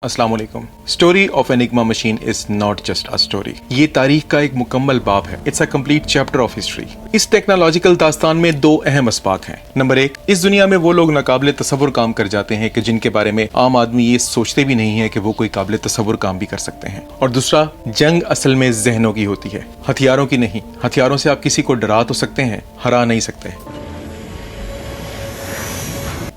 अस्सलाम वालेकुम। Story of enigma machine is not just a story, ये तारीख का एक मुकम्मल बाब है। It's a complete chapter of history. इस टेक्नोलॉजिकल दास्तान में दो अहम अस्बाक हैं। नंबर एक, इस दुनिया में वो लोग नाकाबिले तसव्वुर काम कर जाते हैं कि जिनके बारे में आम आदमी ये सोचते भी नहीं है कि वो कोई काबिले तसव्वुर काम भी कर सकते हैं। और दूसरा, जंग असल में जहनों की होती है, हथियारों की नहीं। हथियारों से आप किसी को डरा तो सकते हैं, हरा नहीं सकते।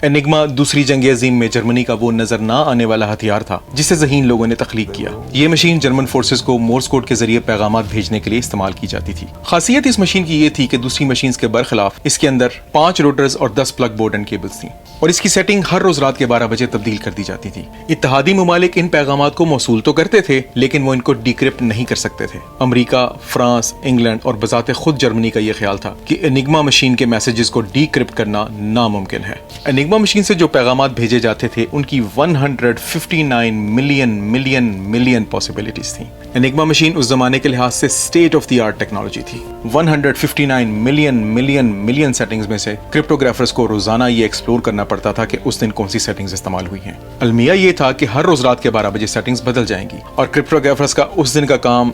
एनिग्मा दूसरी जंग अजीम में जर्मनी का वो नजर ना आने वाला हथियार था जिसे ज़हीन लोगों ने तख्लीक किया। ये मशीन जर्मन फोर्सेस को मोर्स कोड के जरिए पैगामात भेजने के लिए इस्तेमाल की जाती थी। खासियत इस मशीन की ये थी कि दूसरी मशीन्स के बरखिलाफ इसके अंदर 5 रोटर्स और 10 प्लग बोर्ड एंड केबल्स थी और इसकी सेटिंग हर रोज रात के 12 बजे तब्दील कर दी जाती थी। इत्तेहादी ममालिक इन पैगामात को मौसूल तो करते थे, लेकिन वो इनको डिक्रिप्ट नहीं कर सकते थे। अमरीका, फ्रांस, इंग्लैंड और बजाते खुद जर्मनी का यह ख्याल था कि एनिग्मा मशीन के मैसेजेस को डिक्रिप्ट करना नामुमकिन है। एनिग्मा मशीन से जो पैगामात भेजे जाते थे उनकी 159 मिलियन पॉसिबिलिटीज थी। एनिग्मा मशीन उस जमाने के लिहाज से state of the art technology थी। 159 मिलियन सेटिंग्स में से क्रिप्टोग्राफर्स को रोजाना ये एक्सप्लोर करना पड़ता था कि उस दिन कौन सी सेटिंग्स इस्तेमाल हुई हैं। अलमिया ये था कि हर रोज रात के 12 बजे सेटिंग्स बदल जाएंगी और क्रिप्टोग्राफर्स का उस दिन का काम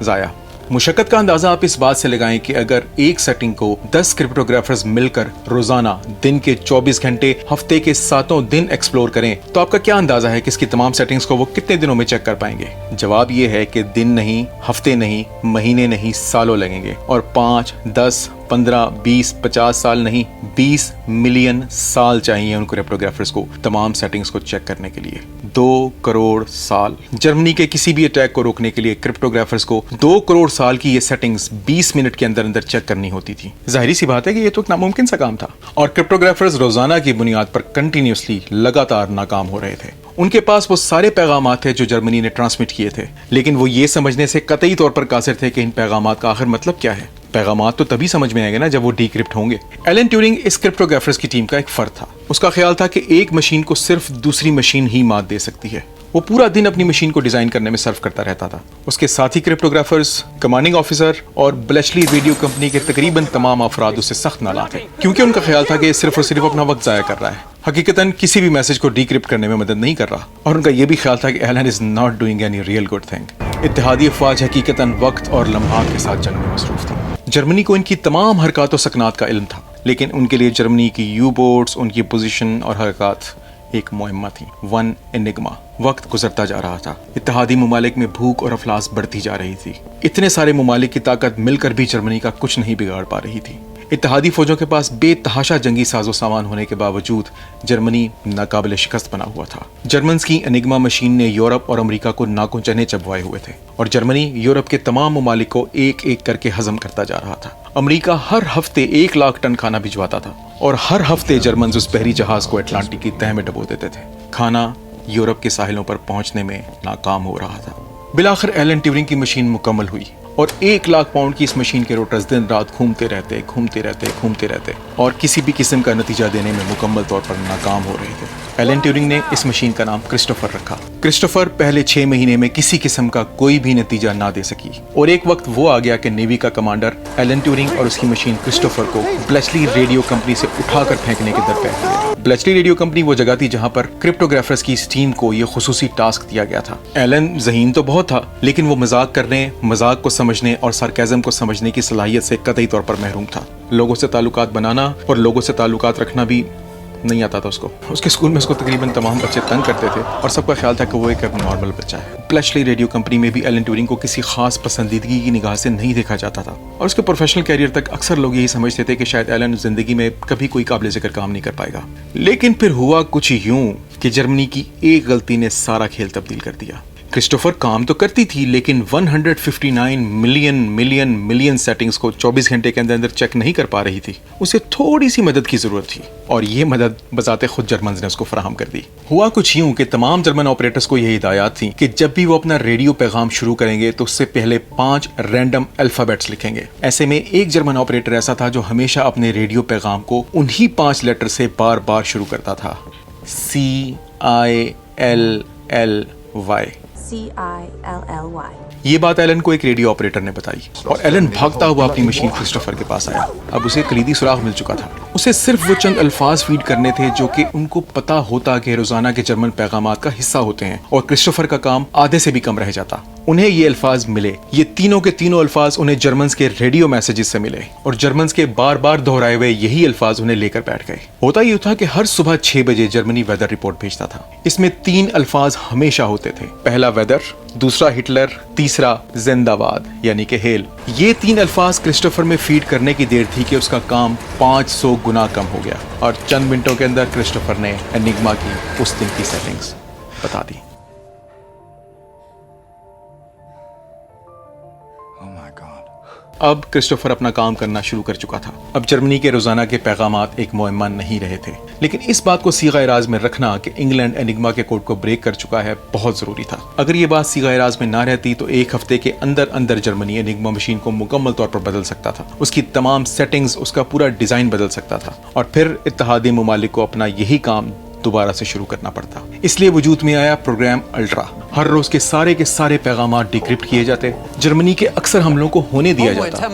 जाया। मुशक्कत का अंदाजा आप इस बात से लगाएं कि अगर एक सेटिंग को 10 क्रिप्टोग्राफर्स मिलकर रोजाना दिन के 24 घंटे हफ्ते के 7 दिन एक्सप्लोर करें तो आपका क्या अंदाजा है कि इसकी तमाम सेटिंग्स को वो कितने दिनों में चेक कर पाएंगे? जवाब ये है कि दिन नहीं, हफ्ते नहीं, महीने नहीं, सालों लगेंगे। और 5, 10, 15, 20, 50 साल नहीं, 20 मिलियन साल चाहिए उन क्रिप्टोग्राफर्स को तमाम सेटिंग्स को चेक करने के लिए। 2 करोड़ साल। जर्मनी के किसी भी अटैक को रोकने के लिए क्रिप्टोग्राफर्स को 2 करोड़ साल की ये सेटिंग्स 20 मिनट के अंदर चेक करनी होती थी। जाहिर सी बात है कि ये तो एक नामुमकिन सा काम था और क्रिप्टोग्राफर्स रोजाना की बुनियाद पर कंटिन्यूसली लगातार नाकाम हो रहे थे। उनके पास वो सारे पैगामात थे जो जर्मनी ने ट्रांसमिट किए थे, लेकिन वो ये समझने से कतई तौर पर कासिर थे कि इन पैगामात का आखिर मतलब क्या है। पैगामात तो तभी समझ में आएंगे ना जब वो डिक्रिप्ट होंगे। एलन ट्यूरिंग इस क्रिप्टोग्राफर्स की टीम का एक फर्द था। उसका ख्याल था कि एक मशीन को सिर्फ दूसरी मशीन ही मात दे सकती है। वो पूरा दिन अपनी मशीन को डिजाइन करने में सर्व करता रहता था। उसके साथी क्रिप्टोग्राफर्स, कमांडिंग ऑफिसर और ब्लेशली रेडियो कंपनी के तकरीबन तमाम अफराद उससे सख्त नाराज थे, क्योंकि उनका ख्याल था कि सिर्फ और सिर्फ अपना वक्त जाया कर रहा है, हकीकतन किसी भी मैसेज को डिक्रिप्ट करने में मदद नहीं कर रहा। और उनका यह भी ख्याल था कि Elon is not doing any real good thing. इत्तेहादी अफवाज हकीकतन वक्त और लम्हात के साथ जंग में मसरूफ थी। जर्मनी को इनकी तमाम हरकत और सकनात का इल्म था, लेकिन उनके लिए जर्मनी की यू बोट्स, उनकी पोजीशन और हरकत एक मुहिम्मा थी। 1 एनिग्मा। वक्त गुजरता जा रहा था। इत्तेहादी ममालिक में भूख और अफलास बढ़ती जा रही थी। इतने सारे ममालिक की ताकत मिलकर भी जर्मनी का कुछ नहीं बिगाड़ पा रही थी। इत्तेहादी फौजों के पास बेतहाशा जंगी साजो सामान होने के बावजूद जर्मनी नाकाबिले शिकस्त बना हुआ था। जर्मन्स की एनिग्मा मशीन ने यूरोप और अमेरिका को नाकों चने चबवाए हुए थे और जर्मनी यूरोप के तमाम ममालिक को एक एक करके हजम करता जा रहा था। अमेरिका हर हफ्ते 1 लाख टन खाना भिजवाता था और हर हफ्ते जर्मन उस बहरी जहाज को अटलांटिक की तह में डबो देते थे। खाना यूरोप के साहिलों पर पहुंचने में नाकाम हो रहा था। बिलाखिर एलन ट्यूरिंग की मशीन मुकम्मल हुई और 1 लाख पाउंड की इस मशीन के रोटर्स दिन रात घूमते रहते और किसी भी किस्म का नतीजा देने में मुकम्मल तौर पर नाकाम हो रहे थे। एलन ट्यूरिंग ने इस मशीन का नाम क्रिस्टोफर रखा। क्रिस्टोफर पहले 6 महीने में किसी किस्म का कोई भी नतीजा ना दे सकी और एक वक्त वो आ गया कि नेवी का कमांडर एलन ट्यूरिंग और उसकी मशीन क्रिस्टोफर को ब्लेशली रेडियो कंपनी से उठाकर फेंकने के दर पे थे। ब्लेशली रेडियो कंपनी वो जगह थी जहां पर क्रिप्टोग्राफर्स की इस टीम को ये खुसूसी टास्क दिया गया था। एलन ज़हीन तो बहुत था, लेकिन वो मजाक करने, मजाक को समझने और सार्केज़म को समझने की सलाहियत से कतई तौर पर महरूम था। लोगों से ताल्लुकात बनाना और लोगों से ताल्लुकात रखना भी नहीं आता था उसको। उसके स्कूल में उसको तकरीबन तमाम बच्चे तंग करते थे और सबका ख्याल था कि वो एक नॉर्मल बच्चा है। ब्लेशली रेडियो कंपनी में भी एलन ट्यूरिंग को किसी खास पसंदीदगी की निगाह से नहीं देखा जाता था और उसके प्रोफेशनल कैरियर तक अक्सर लोग यही समझते थे कि शायद एलन जिंदगी में कभी कोई काबिल जिक्र काम नहीं कर पाएगा। लेकिन फिर हुआ कुछ यूं कि जर्मनी की एक गलती ने सारा खेल तब्दील कर दिया। क्रिस्टोफर काम तो करती थी, लेकिन 159 मिलियन सेटिंग्स को 24 घंटे के अंदर चेक नहीं कर पा रही थी। उसे थोड़ी सी मदद की जरूरत थी और ये मदद बजाते खुद जर्मन ने उसको फराहम कर दी। हुआ कुछ यूं कि तमाम जर्मन ऑपरेटर्स को यही हिदायत थी कि जब भी वो अपना रेडियो पैगाम शुरू करेंगे तो उससे पहले 5 रैंडम अल्फाबेट्स लिखेंगे। ऐसे में एक जर्मन ऑपरेटर ऐसा था जो हमेशा अपने रेडियो पैगाम को उन्हीं 5 लेटर से बार बार शुरू करता था। CILLY। ये बात एलन को एक रेडियो ऑपरेटर ने बताई और एलन भागता हुआ अपनी मशीन क्रिस्टोफर के पास आया। अब उसे कलीदी सुराग मिल चुका था। اسے صرف وہ چند الفاظ فیڈ کرنے تھے جو کہ ان کو پتا ہوتا کہ روزانہ کے جرمن پیغامات کا حصہ ہوتے ہیں، اور کرسٹوفر کا کام آدھے سے بھی کم رہ جاتا۔ انہیں یہ الفاظ ملے، یہ تینوں کے تینوں الفاظ انہیں جرمنز کے ریڈیو میسیجز سے ملے، اور جرمنز کے بار بار دہرائے ہوئے یہی الفاظ انہیں لے کر بیٹھ گئے۔ ہوتا یہ تھا کہ ہر صبح 6 بجے جرمنی ویدر رپورٹ بھیجتا تھا۔ اس میں 3 الفاظ ہمیشہ ہوتے تھے، پہلا ویدر، دوسرا ہٹلر، تیسرا زندہ باد یعنی کہ ہیل۔ یہ 3 الفاظ کرسٹوفر میں فیڈ کرنے کی دیر تھی کہ اس کا کام 500 گنا کم ہو گیا، اور چند منٹوں کے اندر کرسٹوفر نے انگما کی اس دن کی سیٹنگز بتا دی۔ اب کرسٹوفر اپنا کام کرنا شروع کر چکا تھا۔ اب جرمنی کے روزانہ کے پیغامات ایک معمہ نہیں رہے تھے، لیکن اس بات کو صیغہ راز میں رکھنا کہ انگلینڈ انگما کے کوڈ کو بریک کر چکا ہے بہت ضروری تھا۔ اگر یہ بات صیغہ راز میں نہ رہتی تو ایک ہفتے کے اندر اندر جرمنی انگما مشین کو مکمل طور پر بدل سکتا تھا، اس کی تمام سیٹنگز، اس کا پورا ڈیزائن بدل سکتا تھا، اور پھر اتحادی ممالک کو اپنا یہی کام دوبارہ سے شروع کرنا پڑتا۔ اس لیے وجود میں آیا پروگرام الٹرا۔ ہر روز کے سارے پیغامات ڈیکرپٹ کیے جاتے، جرمنی کے اکثر حملوں کو ہونے دیا جاتا،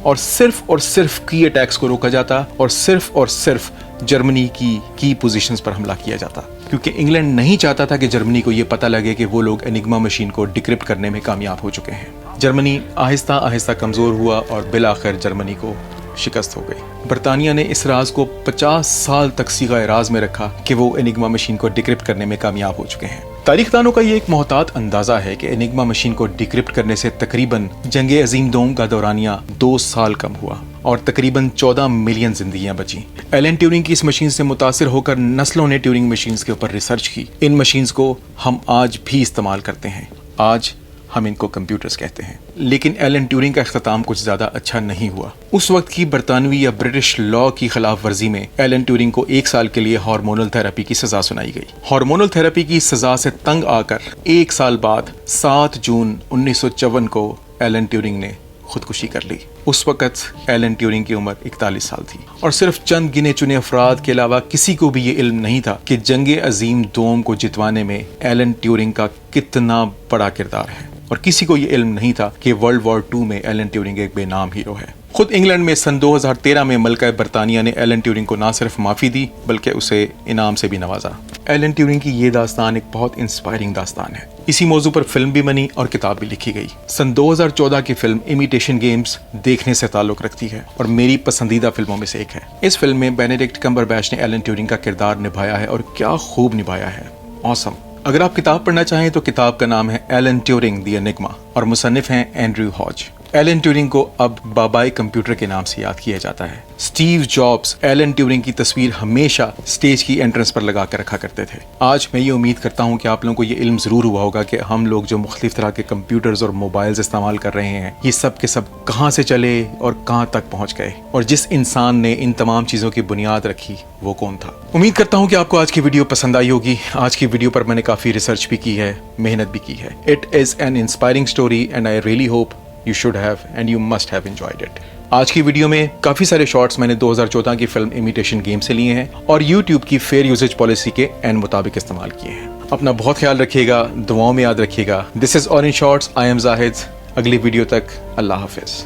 اور صرف کی اٹیکس کو روکا جاتا، اور صرف جرمنی کی پوزیشنز پر حملہ کیا جاتا، کیونکہ انگلینڈ نہیں چاہتا تھا کہ جرمنی کو یہ پتہ لگے کہ وہ لوگ انگما مشین کو ڈیکرپٹ کرنے میں کامیاب ہو چکے ہیں۔ جرمنی آہستہ آہستہ کمزور ہوا اور بالآخر جرمنی کو شکست ہو گئی۔ برطانیہ نے اس راز کو 50 سال تک صیغہ راز میں رکھا کہ وہ انگما مشین کو ڈیکرپٹ کرنے میں کامیاب ہو چکے ہیں۔ تاریخ دانوں کا یہ ایک محتاط اندازہ ہے کہ انگما مشین کو ڈیکرپٹ کرنے سے تقریباً جنگ عظیم دوم کا دورانیہ 2 سال کم ہوا، اور تقریباً 14 ملین زندگیاں بچیں۔ ایلن ٹیورنگ کی اس مشین سے متاثر ہو کر نسلوں نے ٹیورنگ مشینز کے اوپر ریسرچ کی۔ ان مشینز کو ہم آج بھی استعمال کرتے ہیں، آج ہم ان کو کمپیوٹرز کہتے ہیں۔ لیکن ایلن ٹیورنگ کا اختتام کچھ زیادہ اچھا نہیں ہوا۔ اس وقت کی برطانوی یا برٹش لا کی خلاف ورزی میں ایلن ٹیورنگ کو 1 سال کے لیے ہارمونل تھراپی کی سزا سنائی گئی۔ ہارمونل تھراپی کی سزا سے تنگ آ کر 1 سال بعد 7 جون 1954 کو ایلن ٹیورنگ نے خودکشی کر لی۔ اس وقت ایلن ٹیورنگ کی عمر 41 سال تھی، اور صرف چند گنے چنے افراد کے علاوہ کسی کو بھی یہ علم نہیں تھا کہ جنگ عظیم دوم کو جتوانے میں ایلن ٹیورنگ کا کتنا بڑا کردار ہے، اور کسی کو یہ علم نہیں تھا کہ ورلڈ وار 2 میں ایلن ٹیورنگ ایک بے نام ہیرو ہے۔ خود انگلینڈ میں سن 2013 میں ملکہ برطانیہ نے ایلن ٹیورنگ کو نہ صرف معافی دی بلکہ اسے انعام سے بھی نوازا۔ ایلن ٹیورنگ کی یہ داستان ایک بہت انسپائرنگ داستان ہے۔ اسی موضوع پر فلم بھی بنی اور کتاب بھی لکھی گئی۔ سن 2014 کی فلم امیٹیشن گیمز دیکھنے سے تعلق رکھتی ہے اور میری پسندیدہ فلموں میں سے ایک ہے۔ اس فلم میں بینیڈکٹ کمبربیچ نے ایلن ٹیورنگ کا کردار نبھایا ہے، اور کیا خوب نبھایا ہے، awesome۔ اگر آپ کتاب پڑھنا چاہیں تو کتاب کا نام ہے ایلن ٹیورنگ دی انگما، اور مصنف ہیں اینڈریو ہاج۔ ایلن ٹیورنگ کو اب بابائے کمپیوٹر کے نام سے یاد کیا جاتا ہے۔ سٹیو جابز ایلن ٹیورنگ کی تصویر ہمیشہ سٹیج کی انٹرنس پر لگا کر رکھا کرتے تھے۔ آج میں یہ امید کرتا ہوں کہ آپ لوگوں کو یہ علم ضرور ہوا ہوگا کہ ہم لوگ جو مختلف طرح کے کمپیوٹرز اور موبائلز استعمال کر رہے ہیں، یہ سب کے سب کہاں سے چلے اور کہاں تک پہنچ گئے، اور جس انسان نے ان تمام چیزوں کی بنیاد رکھی وہ کون تھا۔ امید کرتا ہوں کہ آپ کو آج کی ویڈیو پسند آئی ہوگی۔ آج کی ویڈیو پر میں نے کافی ریسرچ بھی کی ہے، محنت بھی کی ہے۔ It is an inspiring story and I really hope you should have and you must have enjoyed it۔ آج کی ویڈیو میں کافی سارے شارٹس میں نے 2014 کی فلم امیٹیشن گیم سے لیے ہیں اور YouTube کی فیئر یوزیج پالیسی کے عین مطابق استعمال کیے ہیں۔ اپنا بہت خیال رکھیے گا، دعاؤں میں یاد رکھیے گا۔ دس از اورنج شارٹس، آئی ایم زاہد۔ اگلی ویڈیو تک اللہ حافظ۔